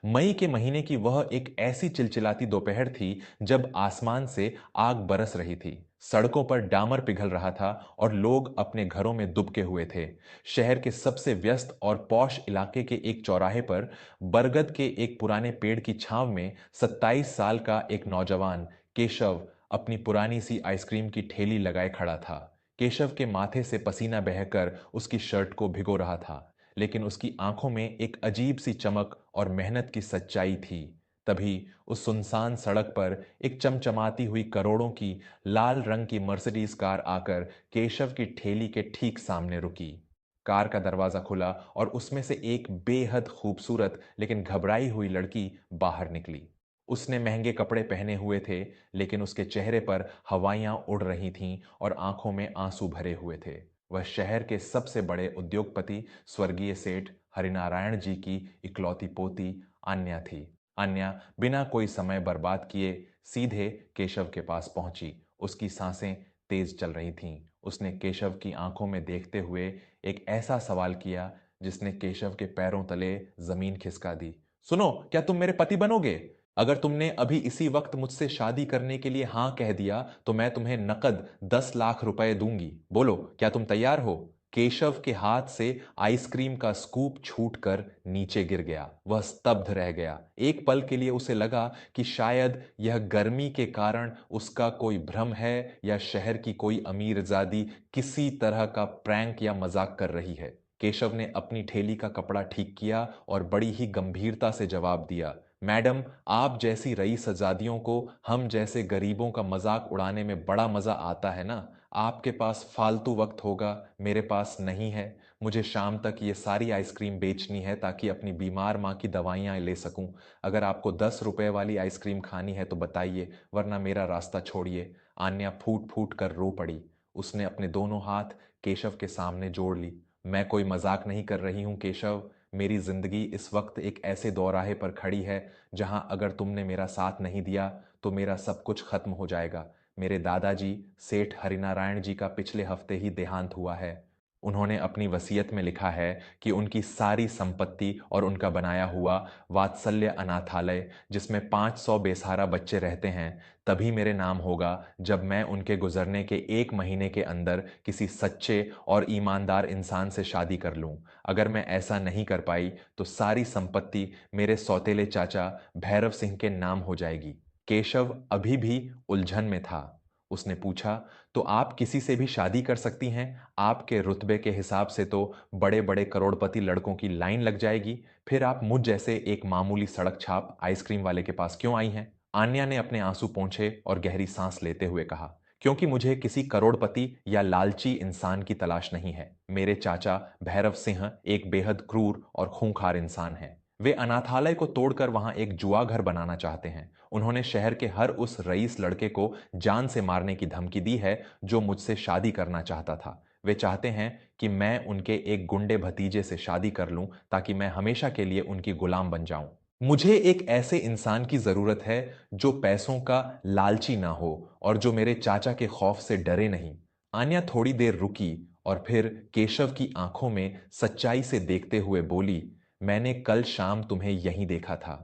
मई के महीने की वह एक ऐसी चिलचिलाती दोपहर थी जब आसमान से आग बरस रही थी। सड़कों पर डामर पिघल रहा था और लोग अपने घरों में दुबके हुए थे। शहर के सबसे व्यस्त और पॉश इलाके के एक चौराहे पर बरगद के एक पुराने पेड़ की छांव में 27 साल का एक नौजवान केशव अपनी पुरानी सी आइसक्रीम की ठेली लगाए खड़ा था। केशव के माथे से पसीना बहकर उसकी शर्ट को भिगो रहा था, लेकिन उसकी आंखों में एक अजीब सी चमक और मेहनत की सच्चाई थी। तभी उस सुनसान सड़क पर एक चमचमाती हुई करोड़ों की लाल रंग की मर्सिडीज कार आकर केशव की ठेली के ठीक सामने रुकी। कार का दरवाजा खुला और उसमें से एक बेहद खूबसूरत लेकिन घबराई हुई लड़की बाहर निकली। उसने महंगे कपड़े पहने हुए थे, लेकिन उसके चेहरे पर हवाइयां उड़ रही थीं और आंखों में आंसू भरे हुए थे। वह शहर के सबसे बड़े उद्योगपति स्वर्गीय सेठ हरिनारायण जी की इकलौती पोती आन्या थी। आन्या बिना कोई समय बर्बाद किए सीधे केशव के पास पहुंची। उसकी सांसें तेज चल रही थीं। उसने केशव की आंखों में देखते हुए एक ऐसा सवाल किया जिसने केशव के पैरों तले जमीन खिसका दी। सुनो, क्या तुम मेरे पति बनोगे? अगर तुमने अभी इसी वक्त मुझसे शादी करने के लिए हां कह दिया तो मैं तुम्हें नकद 10 लाख रुपए दूंगी। बोलो, क्या तुम तैयार हो? केशव के हाथ से आइसक्रीम का स्कूप छूटकर नीचे गिर गया। वह स्तब्ध रह गया। एक पल के लिए उसे लगा कि शायद यह गर्मी के कारण उसका कोई भ्रम है या शहर की कोई अमीरजादी किसी तरह का प्रैंक या मजाक कर रही है। केशव ने अपनी ठेली का कपड़ा ठीक किया और बड़ी ही गंभीरता से जवाब दिया, मैडम, आप जैसी रईसजादियों को हम जैसे गरीबों का मजाक उड़ाने में बड़ा मजा आता है ना। आपके पास फालतू वक्त होगा, मेरे पास नहीं है। मुझे शाम तक ये सारी आइसक्रीम बेचनी है ताकि अपनी बीमार माँ की दवाइयाँ ले सकूं। अगर आपको 10 रुपए वाली आइसक्रीम खानी है तो बताइए, वरना मेरा रास्ता छोड़िए। आन्या फूट फूट कर रो पड़ी। उसने अपने दोनों हाथ केशव के सामने जोड़ ली। मैं कोई मजाक नहीं कर रही हूं केशव। मेरी जिंदगी इस वक्त एक ऐसे दौराहे पर खड़ी है जहां अगर तुमने मेरा साथ नहीं दिया तो मेरा सब कुछ खत्म हो जाएगा। मेरे दादाजी सेठ हरिनारायण जी का पिछले हफ्ते ही देहांत हुआ है। उन्होंने अपनी वसीयत में लिखा है कि उनकी सारी संपत्ति और उनका बनाया हुआ वात्सल्य अनाथालय, जिसमें 500 बेसहारा बच्चे रहते हैं, तभी मेरे नाम होगा जब मैं उनके गुजरने के 1 महीने के अंदर किसी सच्चे और ईमानदार इंसान से शादी कर लूं। अगर मैं ऐसा नहीं कर पाई तो सारी संपत्ति मेरे सौतेले चाचा भैरव सिंह के नाम हो जाएगी। केशव अभी भी उलझन में था। उसने पूछा, तो आप किसी से भी शादी कर सकती हैं? आपके रुतबे के हिसाब से तो बड़े बड़े करोड़पति लड़कों की लाइन लग जाएगी। फिर आप मुझ जैसे एक मामूली सड़क छाप आइसक्रीम वाले के पास क्यों आई हैं? आन्या ने अपने आंसू पोंछे और गहरी सांस लेते हुए कहा, क्योंकि मुझे किसी करोड़पति या लालची इंसान की तलाश नहीं है। मेरे चाचा भैरव सिंह एक बेहद क्रूर और खूंखार इंसान हैं। वे अनाथालय को तोड़कर वहां एक जुआ घर बनाना चाहते हैं। उन्होंने शहर के हर उस रईस लड़के को जान से मारने की धमकी दी है जो मुझसे शादी करना चाहता था। वे चाहते हैं कि मैं उनके एक गुंडे भतीजे से शादी कर लूं ताकि मैं हमेशा के लिए उनकी गुलाम बन जाऊं। मुझे एक ऐसे इंसान की जरूरत है जो पैसों का लालची ना हो और जो मेरे चाचा के खौफ से डरे नहीं। आन्या थोड़ी देर रुकी और फिर केशव की आंखों में सच्चाई से देखते हुए बोली, मैंने कल शाम तुम्हें यहीं देखा था।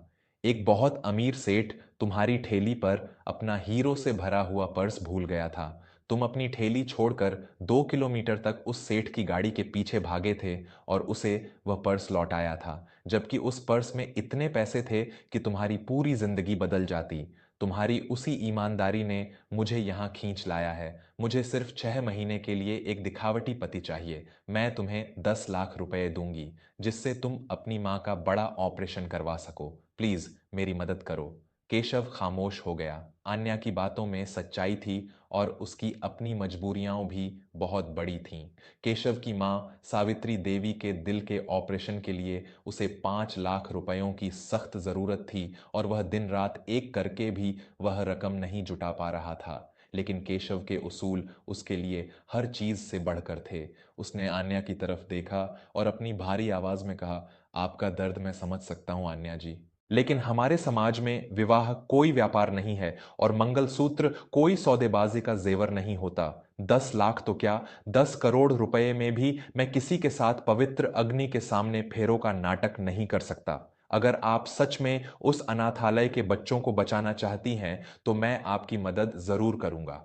एक बहुत अमीर सेठ तुम्हारी ठेली पर अपना हीरो से भरा हुआ पर्स भूल गया था। तुम अपनी ठेली छोड़कर 2 किलोमीटर तक उस सेठ की गाड़ी के पीछे भागे थे और उसे वह पर्स लौटाया था, जबकि उस पर्स में इतने पैसे थे कि तुम्हारी पूरी जिंदगी बदल जाती। तुम्हारी उसी ईमानदारी ने मुझे यहाँ खींच लाया है। मुझे सिर्फ 6 महीने के लिए एक दिखावटी पति चाहिए। मैं तुम्हें 10 लाख रुपए दूंगी जिससे तुम अपनी माँ का बड़ा ऑपरेशन करवा सको। प्लीज मेरी मदद करो। केशव खामोश हो गया। आन्या की बातों में सच्चाई थी और उसकी अपनी मजबूरियां भी बहुत बड़ी थीं। केशव की मां सावित्री देवी के दिल के ऑपरेशन के लिए उसे 5 लाख रुपयों की सख्त जरूरत थी और वह दिन रात एक करके भी वह रकम नहीं जुटा पा रहा था। लेकिन केशव के उसूल उसके लिए हर चीज से बढ़कर थे। उसने आन्या की तरफ देखा और अपनी भारी आवाज में कहा, आपका दर्द मैं समझ सकता हूं आन्या जी, लेकिन हमारे समाज में विवाह कोई व्यापार नहीं है और मंगलसूत्र कोई सौदेबाजी का जेवर नहीं होता। 10 लाख तो क्या, 10 करोड़ रुपए में भी मैं किसी के साथ पवित्र अग्नि के सामने फेरों का नाटक नहीं कर सकता। अगर आप सच में उस अनाथालय के बच्चों को बचाना चाहती हैं तो मैं आपकी मदद जरूर करूंगा,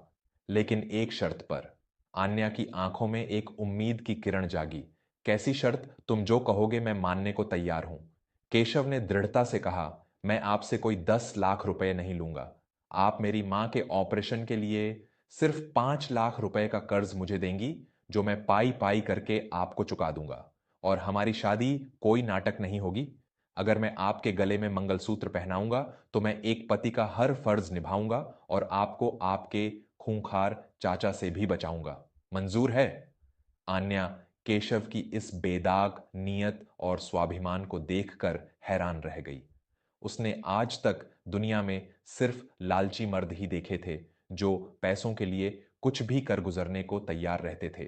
लेकिन एक शर्त पर। आन्या की आंखों में एक उम्मीद की किरण जागी। कैसी शर्त? तुम जो कहोगे मैं मानने को तैयार हूं। केशव ने दृढ़ता से कहा, मैं आपसे कोई 10 लाख रुपए नहीं लूंगा। आप मेरी मां के ऑपरेशन के लिए सिर्फ 5 लाख रुपए का कर्ज मुझे देंगी, जो मैं पाई पाई करके आपको चुका दूंगा। और हमारी शादी कोई नाटक नहीं होगी। अगर मैं आपके गले में मंगलसूत्र पहनाऊंगा तो मैं एक पति का हर फर्ज निभाऊंगा और आपको आपके खूंखार चाचा से भी बचाऊंगा। मंजूर है? आन्या केशव की इस बेदाग नीयत और स्वाभिमान को देखकर हैरान रह गई। उसने आज तक दुनिया में सिर्फ लालची मर्द ही देखे थे, जो पैसों के लिए कुछ भी कर गुजरने को तैयार रहते थे।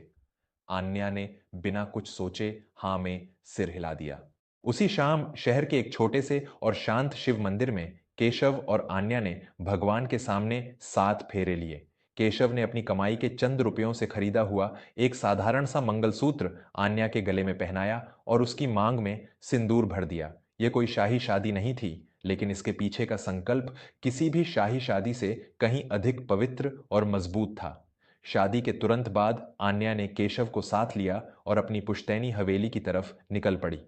आन्या ने बिना कुछ सोचे हां में सिर हिला दिया। उसी शाम शहर के एक छोटे से और शांत शिव मंदिर में केशव और आन्या ने भगवान के सामने 7 फेरे लिए। केशव ने अपनी कमाई के चंद रुपयों से खरीदा हुआ एक साधारण सा मंगलसूत्र आन्या के गले में पहनाया और उसकी मांग में सिंदूर भर दिया। यह कोई शाही शादी नहीं थी, लेकिन इसके पीछे का संकल्प किसी भी शाही शादी से कहीं अधिक पवित्र और मजबूत था। शादी के तुरंत बाद आन्या ने केशव को साथ लिया और अपनी पुश्तैनी हवेली की तरफ निकल पड़ी।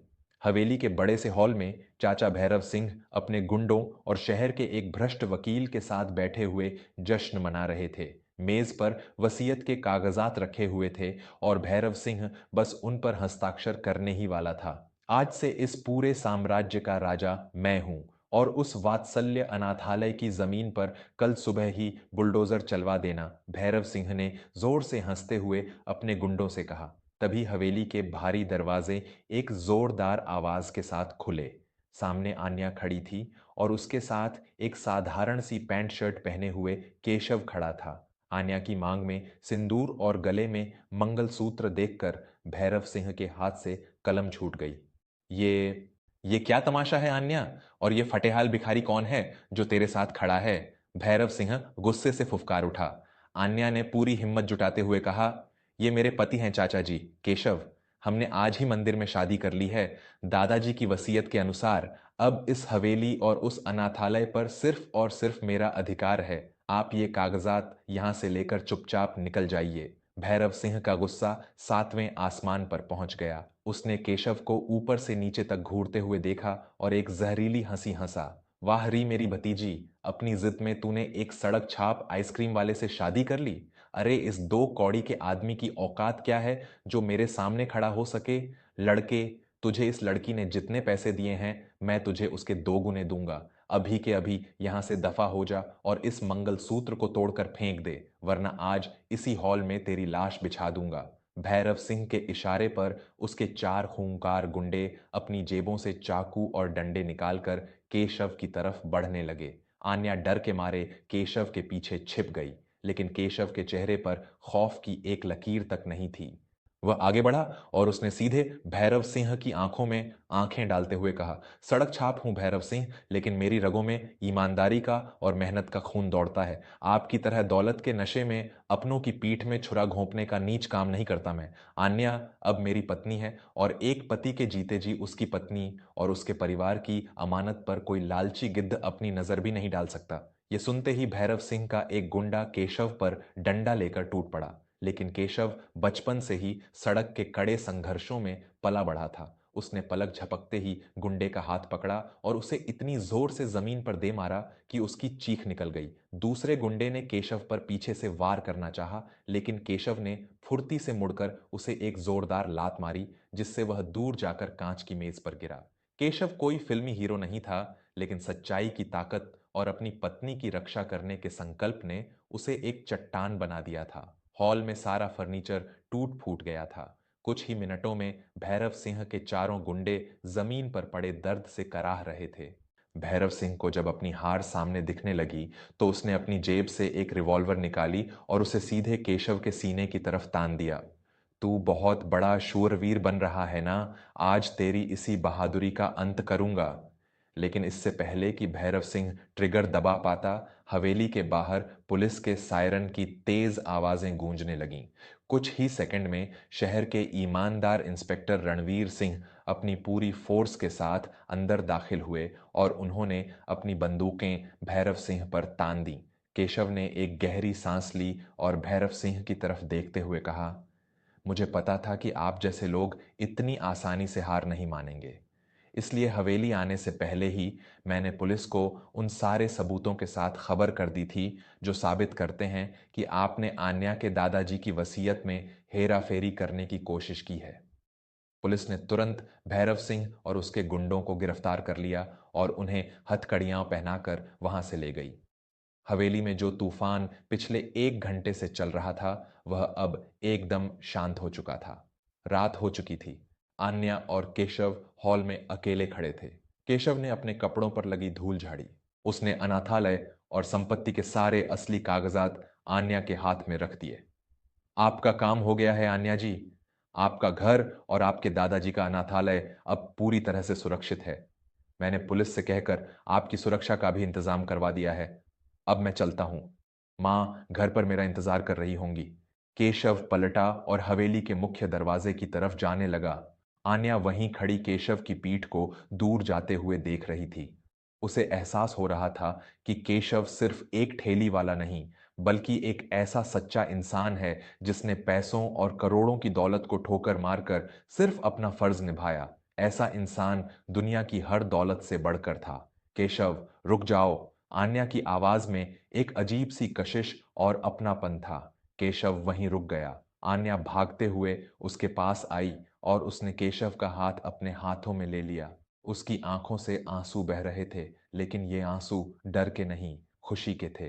हवेली के बड़े से हॉल में चाचा भैरव सिंह अपने गुंडों और शहर के एक भ्रष्ट वकील के साथ बैठे हुए जश्न मना रहे थे। मेज पर वसीयत के कागजात रखे हुए थे और भैरव सिंह बस उन पर हस्ताक्षर करने ही वाला था। आज से इस पूरे साम्राज्य का राजा मैं हूं और उस वात्सल्य अनाथालय की जमीन पर कल सुबह ही बुलडोजर चलवा देना, भैरव सिंह ने जोर से हंसते हुए अपने गुंडों से कहा। तभी हवेली के भारी दरवाजे एक जोरदार आवाज के साथ खुले। सामने आन्या खड़ी थी और उसके साथ एक साधारण सी पैंट शर्ट पहने हुए केशव खड़ा था। आन्या की मांग में सिंदूर और गले में मंगलसूत्र देखकर भैरव सिंह के हाथ से कलम छूट गई। ये क्या तमाशा है आन्या? और ये फटेहाल भिखारी कौन है जो तेरे साथ खड़ा है? भैरव सिंह गुस्से से फुफकार उठा। आन्या ने पूरी हिम्मत जुटाते हुए कहा, ये मेरे पति हैं चाचा जी, केशव। हमने आज ही मंदिर में शादी कर ली है। दादाजी की वसीयत के अनुसार अब इस हवेली और उस अनाथालय पर सिर्फ और सिर्फ मेरा अधिकार है। आप ये कागजात यहां से लेकर चुपचाप निकल जाइए। भैरव सिंह का गुस्सा 7वें आसमान पर पहुंच गया। उसने केशव को ऊपर से नीचे तक घूरते हुए देखा और एक जहरीली हंसी हंसा। वाह री मेरी भतीजी, अपनी जिद में तूने एक सड़क छाप आइसक्रीम वाले से शादी कर ली। अरे इस 2 कौड़ी के आदमी की औकात क्या है जो मेरे सामने खड़ा हो सके? लड़के, तुझे इस लड़की ने जितने पैसे दिए हैं मैं तुझे उसके 2 गुने दूंगा। अभी के अभी यहां से दफा हो जा और इस मंगलसूत्र को तोड़कर फेंक दे, वरना आज इसी हॉल में तेरी लाश बिछा दूंगा। भैरव सिंह के इशारे पर उसके 4 खूंखार गुंडे अपनी जेबों से चाकू और डंडे निकालकर केशव की तरफ बढ़ने लगे। आन्या डर के मारे केशव के पीछे छिप गई, लेकिन केशव के चेहरे पर खौफ की एक लकीर तक नहीं थी। वह आगे बढ़ा और उसने सीधे भैरव सिंह की आंखों में आंखें डालते हुए कहा, सड़क छाप हूं भैरव सिंह, लेकिन मेरी रगों में ईमानदारी का और मेहनत का खून दौड़ता है। आपकी तरह दौलत के नशे में अपनों की पीठ में छुरा घोंपने का नीच काम नहीं करता मैं। आन्या अब मेरी पत्नी है और एक पति के जीते जी उसकी पत्नी और उसके परिवार की अमानत पर कोई लालची गिद्ध अपनी नजर भी नहीं डाल सकता। ये सुनते ही भैरव सिंह का एक गुंडा केशव पर डंडा लेकर टूट पड़ा। लेकिन केशव बचपन से ही सड़क के कड़े संघर्षों में पला बढ़ा था। उसने पलक झपकते ही गुंडे का हाथ पकड़ा और उसे इतनी जोर से जमीन पर दे मारा कि उसकी चीख निकल गई। दूसरे गुंडे ने केशव पर पीछे से वार करना चाहा, लेकिन केशव ने फुर्ती से मुड़कर उसे एक जोरदार लात मारी, जिससे वह दूर जाकर कांच की मेज पर गिरा। केशव कोई फिल्मी हीरो नहीं था, लेकिन सच्चाई की ताकत और अपनी पत्नी की रक्षा करने के संकल्प ने उसे एक चट्टान बना दिया था। हॉल में सारा फर्नीचर टूट फूट गया था। कुछ ही मिनटों में भैरव सिंह के चारों गुंडे जमीन पर पड़े दर्द से कराह रहे थे। भैरव सिंह को जब अपनी हार सामने दिखने लगी तो उसने अपनी जेब से एक रिवॉल्वर निकाली और उसे सीधे केशव के सीने की तरफ तान दिया। तू बहुत बड़ा शूरवीर बन रहा है ना? आज तेरी इसी बहादुरी का अंत करूंगा। लेकिन इससे पहले कि भैरव सिंह ट्रिगर दबा पाता, हवेली के बाहर पुलिस के सायरन की तेज आवाजें गूंजने लगीं। कुछ ही सेकंड में शहर के ईमानदार इंस्पेक्टर रणवीर सिंह अपनी पूरी फोर्स के साथ अंदर दाखिल हुए और उन्होंने अपनी बंदूकें भैरव सिंह पर तान दी। केशव ने एक गहरी सांस ली और भैरव सिंह की तरफ देखते हुए कहा, मुझे पता था कि आप जैसे लोग इतनी आसानी से हार नहीं मानेंगे। इसलिए हवेली आने से पहले ही मैंने पुलिस को उन सारे सबूतों के साथ खबर कर दी थी जो साबित करते हैं कि आपने आन्या के दादाजी की वसीयत में हेरा फेरी करने की कोशिश की है। पुलिस ने तुरंत भैरव सिंह और उसके गुंडों को गिरफ्तार कर लिया और उन्हें हथकड़ियां पहनाकर वहां से ले गई। हवेली में जो तूफान पिछले 1 घंटे से चल रहा था, वह अब एकदम शांत हो चुका था। रात हो चुकी थी। आन्या और केशव हॉल में अकेले खड़े थे। केशव ने अपने कपड़ों पर लगी धूल झाड़ी। उसने अनाथालय और संपत्ति के सारे असली कागजात आन्या के हाथ में रख दिए। आपका काम हो गया है आन्या जी। आपका घर और आपके दादाजी का अनाथालय अब पूरी तरह से सुरक्षित है। मैंने पुलिस से कहकर आपकी सुरक्षा का भी इंतजाम करवा दिया है। अब मैं चलता हूं। मां घर पर मेरा इंतजार कर रही होंगी। केशव पलटा और हवेली के मुख्य दरवाजे की तरफ जाने लगा। आन्या वहीं खड़ी केशव की पीठ को दूर जाते हुए देख रही थी। उसे एहसास हो रहा था कि केशव सिर्फ एक ठेली वाला नहीं, बल्कि एक ऐसा सच्चा इंसान है जिसने पैसों और करोड़ों की दौलत को ठोकर मारकर सिर्फ अपना फर्ज निभाया। ऐसा इंसान दुनिया की हर दौलत से बढ़कर था। केशव, रुक जाओ। आन्या की आवाज में एक अजीब सी कशिश और अपनापन था। केशव वहीं रुक गया। आन्या भागते हुए उसके पास आई और उसने केशव का हाथ अपने हाथों में ले लिया। उसकी आंखों से आंसू बह रहे थे, लेकिन ये आंसू डर के नहीं, खुशी के थे।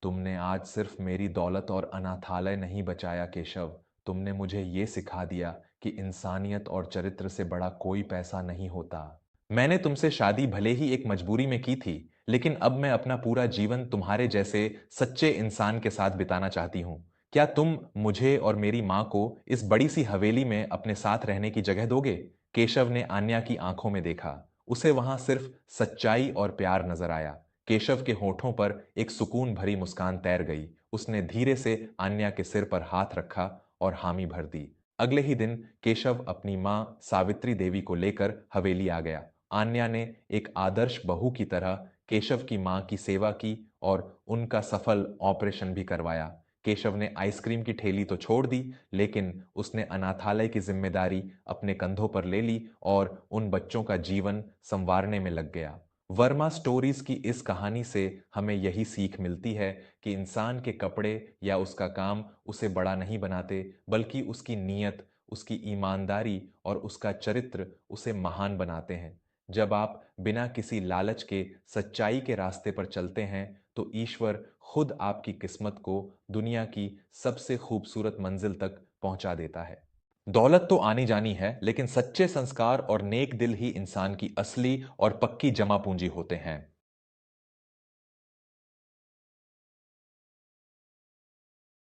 तुमने आज सिर्फ मेरी दौलत और अनाथालय नहीं बचाया केशव, तुमने मुझे ये सिखा दिया कि इंसानियत और चरित्र से बड़ा कोई पैसा नहीं होता। मैंने तुमसे शादी भले ही एक मजबूरी में की थी, लेकिन अब मैं अपना पूरा जीवन तुम्हारे जैसे सच्चे इंसान के साथ बिताना चाहती हूँ। क्या तुम मुझे और मेरी माँ को इस बड़ी सी हवेली में अपने साथ रहने की जगह दोगे? केशव ने आन्या की आंखों में देखा। उसे वहां सिर्फ सच्चाई और प्यार नजर आया। केशव के होठों पर एक सुकून भरी मुस्कान तैर गई। उसने धीरे से आन्या के सिर पर हाथ रखा और हामी भर दी। अगले ही दिन केशव अपनी मां सावित्री देवी को लेकर हवेली आ गया। आन्या ने एक आदर्श बहू की तरह केशव की मां की सेवा की और उनका सफल ऑपरेशन भी करवाया। केशव ने आइसक्रीम की ठेली तो छोड़ दी, लेकिन उसने अनाथालय की जिम्मेदारी अपने कंधों पर ले ली और उन बच्चों का जीवन संवारने में लग गया। वर्मा स्टोरीज की इस कहानी से हमें यही सीख मिलती है कि इंसान के कपड़े या उसका काम उसे बड़ा नहीं बनाते, बल्कि उसकी नीयत, उसकी ईमानदारी और उसका चरित्र उसे महान बनाते हैं। जब आप बिना किसी लालच के सच्चाई के रास्ते पर चलते हैं, तो ईश्वर खुद आपकी किस्मत को दुनिया की सबसे खूबसूरत मंजिल तक पहुंचा देता है। दौलत तो आनी जानी है, लेकिन सच्चे संस्कार और नेक दिल ही इंसान की असली और पक्की जमा पूंजी होते हैं।